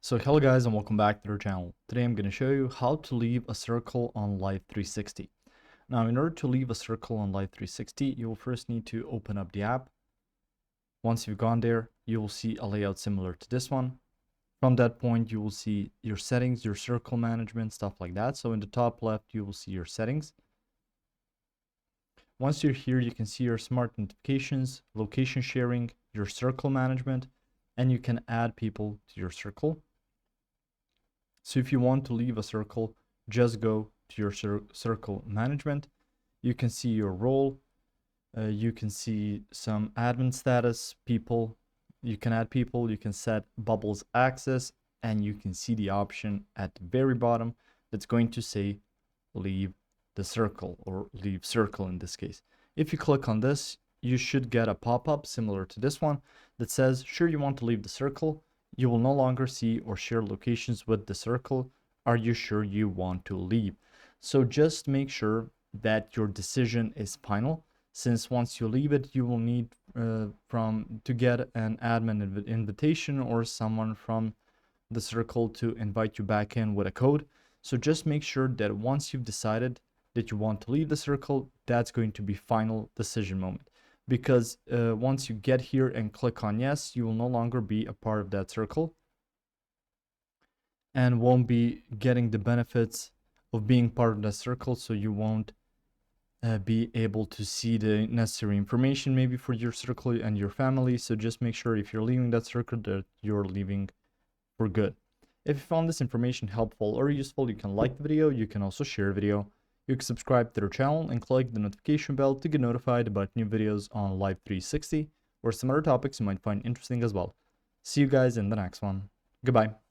So hello guys and welcome back to our channel. Today I'm going to show you how to leave a circle on Life360. Now in order to leave a circle on Life360, you will first need to open up the app. Once you've gone there, you will see a layout similar to this one. From that point, you will see your settings, your circle management, stuff like that. So in the top left, you will see your settings. Once you're here, you can see your smart notifications, location sharing, your circle management, and you can add people to your circle. So if you want to leave a circle, just go to your circle management. You can see your role. You can see some admin status, people. You can add people. You can set bubbles access, and you can see the option at the very bottom that's going to say leave the circle or leave circle in this case. If you click on this, you should get a pop-up similar to this one that says, sure, you want to leave the circle. You will no longer see or share locations with the circle. Are you sure you want to leave? So just make sure that your decision is final, since once you leave it, you will need to get an admin invitation or someone from the circle to invite you back in with a code. So just make sure that once you've decided that you want to leave the circle, that's going to be final decision moment. Because once you get here and click on yes, you will no longer be a part of that circle and won't be getting the benefits of being part of that circle. So you won't be able to see the necessary information maybe for your circle and your family. So just make sure if you're leaving that circle that you're leaving for good. If you found this information helpful or useful, you can like the video. You can also share the video. You can subscribe to our channel and click the notification bell to get notified about new videos on Life360 or some other topics you might find interesting as well. See you guys in the next one. Goodbye.